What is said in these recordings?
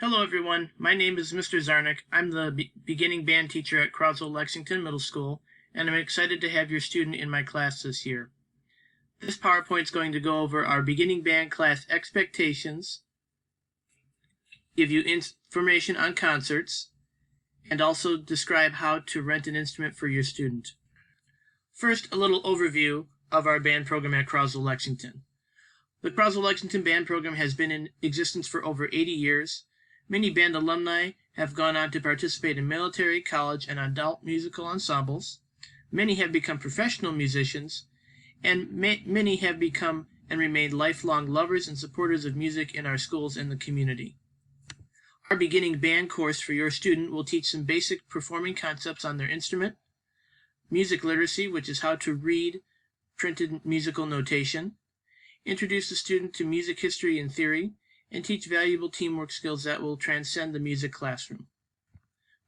Hello everyone, my name is Mr. Zarnik. I'm the beginning band teacher at Cros-Lex Middle School, and I'm excited to have your student in my class this year. This PowerPoint is going to go over our beginning band class expectations, give you information on concerts, and also describe how to rent an instrument for your student. First, a little overview of our band program at Cros-Lexington. The Cros-Lexington band program has been in existence for over 80 years. Many band alumni have gone on to participate in military, college, and adult musical ensembles. Many have become professional musicians, and many have become and remained lifelong lovers and supporters of music in our schools and the community. Our beginning band course for your student will teach some basic performing concepts on their instrument, music literacy, which is how to read printed musical notation, introduce the student to music history and theory, and teach valuable teamwork skills that will transcend the music classroom.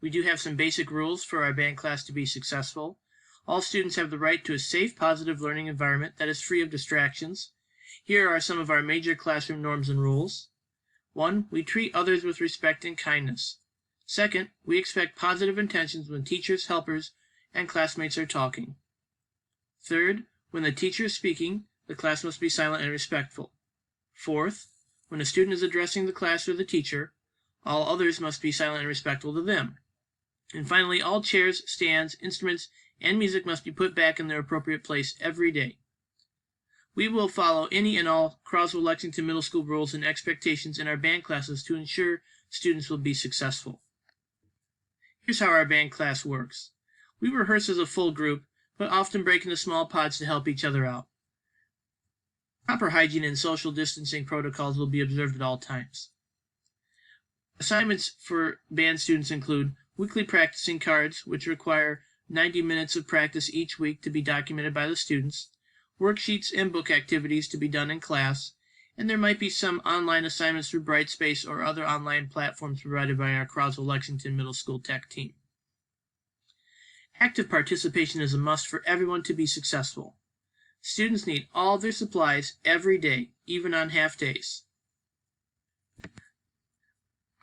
We do have some basic rules for our band class to be successful. All students have the right to a safe, positive learning environment that is free of distractions. Here are some of our major classroom norms and rules. 1. We treat others with respect and kindness. 2. We expect positive intentions when teachers, helpers, and classmates are talking. 3. When the teacher is speaking, the class must be silent and respectful. 4. When a student is addressing the class or the teacher, all others must be silent and respectful to them. And finally, all chairs, stands, instruments, and music must be put back in their appropriate place every day. We will follow any and all Cros-Lexington Middle School rules and expectations in our band classes to ensure students will be successful. Here's how our band class works. We rehearse as a full group, but often break into small pods to help each other out. Proper hygiene and social distancing protocols will be observed at all times. Assignments for band students include weekly practicing cards, which require 90 minutes of practice each week to be documented by the students, worksheets and book activities to be done in class, and there might be some online assignments through Brightspace or other online platforms provided by our Cros-Lexington Middle School Tech team. Active participation is a must for everyone to be successful. Students need all their supplies every day, even on half days.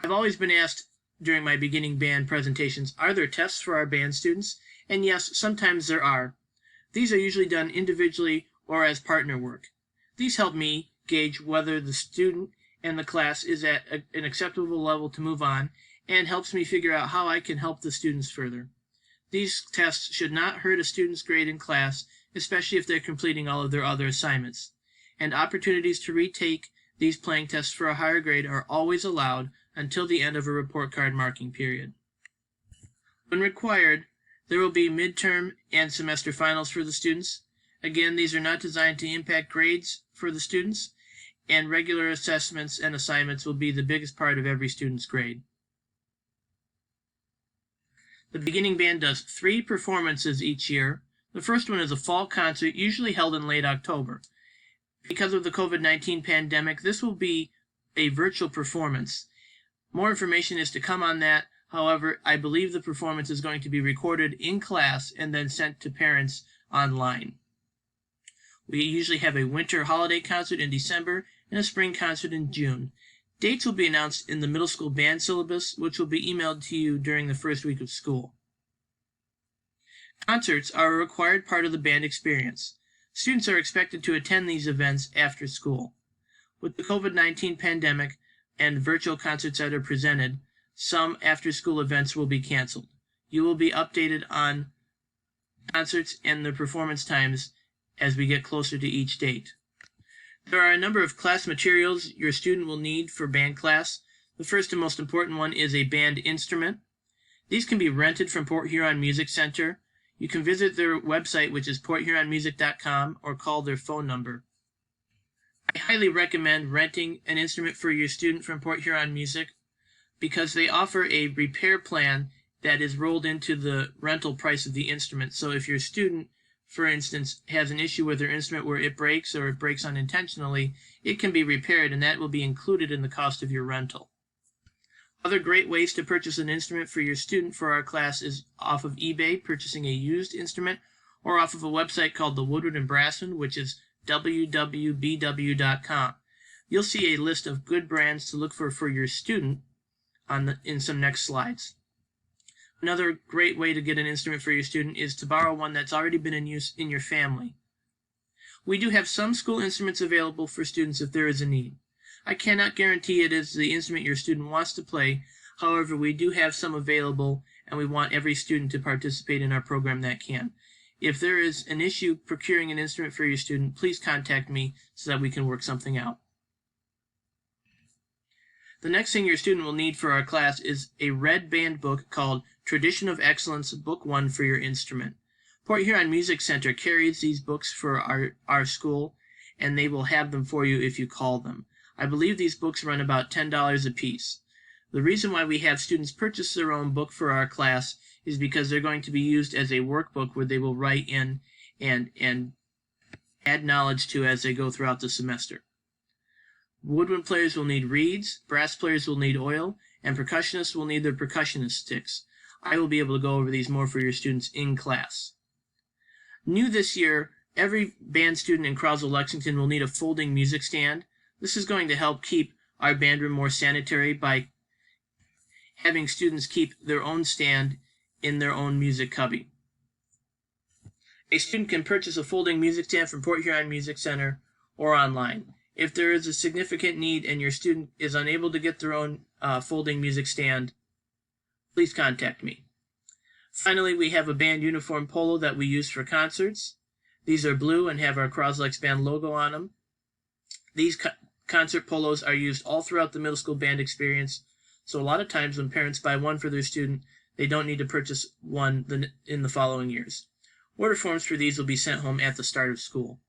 I've always been asked during my beginning band presentations, are there tests for our band students? And yes, sometimes there are. These are usually done individually or as partner work. These help me gauge whether the student and the class is at an acceptable level to move on, and helps me figure out how I can help the students further. These tests should not hurt a student's grade in class, especially if they're completing all of their other assignments. And opportunities to retake these playing tests for a higher grade are always allowed until the end of a report card marking period. When required, there will be midterm and semester finals for the students. Again, these are not designed to impact grades for the students, and regular assessments and assignments will be the biggest part of every student's grade. The beginning band does 3 performances each year. The first one is a fall concert, usually held in late October. Because of the COVID-19 pandemic, this will be a virtual performance. More information is to come on that. However, I believe the performance is going to be recorded in class and then sent to parents online. We usually have a winter holiday concert in December and a spring concert in June. Dates will be announced in the middle school band syllabus, which will be emailed to you during the first week of school. Concerts are a required part of the band experience. Students are expected to attend these events after school. With the COVID-19 pandemic and virtual concerts that are presented, some after-school events will be canceled. You will be updated on concerts and the performance times as we get closer to each date. There are a number of class materials your student will need for band class. The first and most important one is a band instrument. These can be rented from Port Huron Music Center. You can visit their website, which is porthuronmusic.com, or call their phone number. I highly recommend renting an instrument for your student from Port Huron Music because they offer a repair plan that is rolled into the rental price of the instrument. So if your student, for instance, has an issue with their instrument where it breaks or it breaks unintentionally, it can be repaired, and that will be included in the cost of your rental. Other great ways to purchase an instrument for your student for our class is off of eBay, purchasing a used instrument, or off of a website called the Woodward and Brassman, which is www.bw.com. You'll see a list of good brands to look for your student, in some next slides. Another great way to get an instrument for your student is to borrow one that's already been in use in your family. We do have some school instruments available for students if there is a need. I cannot guarantee it is the instrument your student wants to play. However, we do have some available, and we want every student to participate in our program that can. If there is an issue procuring an instrument for your student, please contact me so that we can work something out. The next thing your student will need for our class is a red band book called Tradition of Excellence Book 1 for your instrument. Port Huron Music Center carries these books for our school, and they will have them for you if you call them. I believe these books run about $10 a piece. The reason why we have students purchase their own book for our class is because they're going to be used as a workbook where they will write in and add knowledge to as they go throughout the semester. Woodwind players will need reeds, brass players will need oil, and percussionists will need their percussionist sticks. I will be able to go over these more for your students in class. New this year, every band student in Cros-Lex will need a folding music stand. This is going to help keep our band room more sanitary by having students keep their own stand in their own music cubby. A student can purchase a folding music stand from Port Huron Music Center or online. If there is a significant need and your student is unable to get their own folding music stand, please contact me. Finally, we have a band uniform polo that we use for concerts. These are blue and have our Cros-Lex band logo on them. These concert polos are used all throughout the middle school band experience, so a lot of times when parents buy one for their student, they don't need to purchase one in the following years. Order forms for these will be sent home at the start of school.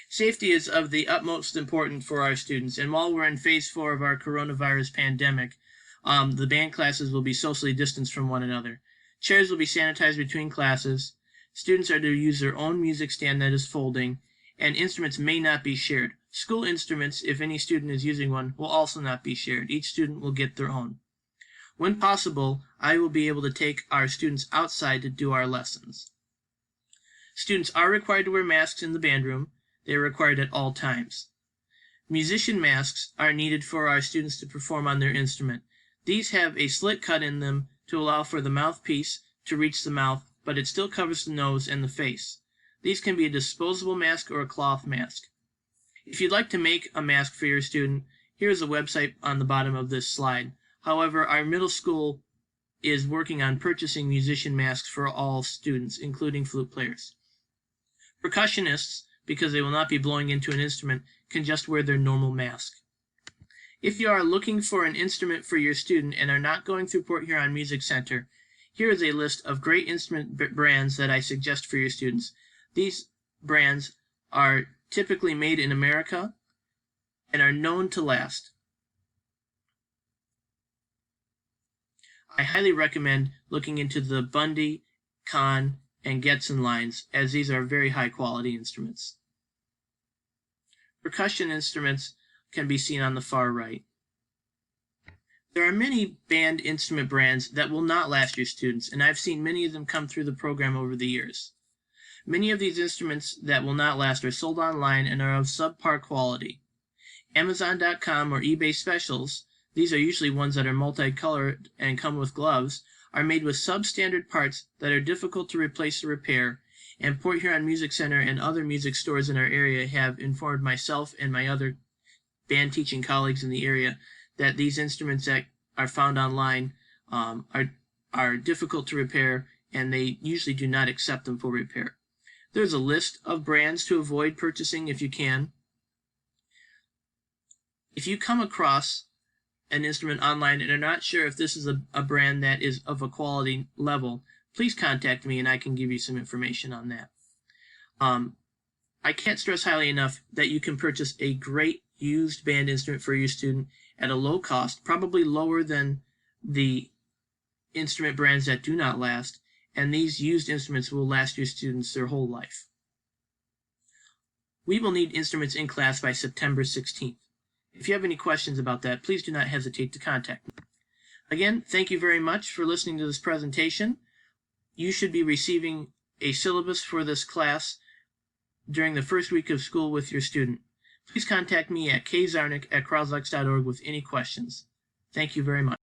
Safety is of the utmost importance for our students, and while we're in phase 4 of our coronavirus pandemic, the band classes will be socially distanced from one another. Chairs will be sanitized between classes. Students are to use their own music stand that is folding, and instruments may not be shared. School instruments, if any student is using one, will also not be shared. Each student will get their own. When possible, I will be able to take our students outside to do our lessons. Students are required to wear masks in the band room. They are required at all times. Musician masks are needed for our students to perform on their instrument. These have a slit cut in them to allow for the mouthpiece to reach the mouth, but it still covers the nose and the face. These can be a disposable mask or a cloth mask. If you'd like to make a mask for your student, here is a website on the bottom of this slide. However, our middle school is working on purchasing musician masks for all students, including flute players. Percussionists, because they will not be blowing into an instrument, can just wear their normal mask. If you are looking for an instrument for your student and are not going through Port Huron Music Center, here is a list of great instrument brands that I suggest for your students. These brands are typically made in America and are known to last. I highly recommend looking into the Bundy, Kahn, and Getson lines, as these are very high quality instruments. Percussion instruments can be seen on the far right. There are many band instrument brands that will not last your students, and I've seen many of them come through the program over the years. Many of these instruments that will not last are sold online and are of subpar quality. Amazon.com or eBay specials, these are usually ones that are multicolored and come with gloves, are made with substandard parts that are difficult to replace or repair, and Port Huron Music Center and other music stores in our area have informed myself and my other band teaching colleagues in the area that these instruments that are found online are difficult to repair, and they usually do not accept them for repair. There's a list of brands to avoid purchasing if you can. If you come across an instrument online and are not sure if this is a brand that is of a quality level, please contact me and I can give you some information on that. I can't stress highly enough that you can purchase a great used band instrument for your student at a low cost, probably lower than the instrument brands that do not last, and these used instruments will last your students their whole life. We will need instruments in class by September 16th. If you have any questions about that, please do not hesitate to contact me. Again, thank you very much for listening to this presentation. You should be receiving a syllabus for this class during the first week of school with your student. Please contact me at kzarnik@croslex.org with any questions. Thank you very much.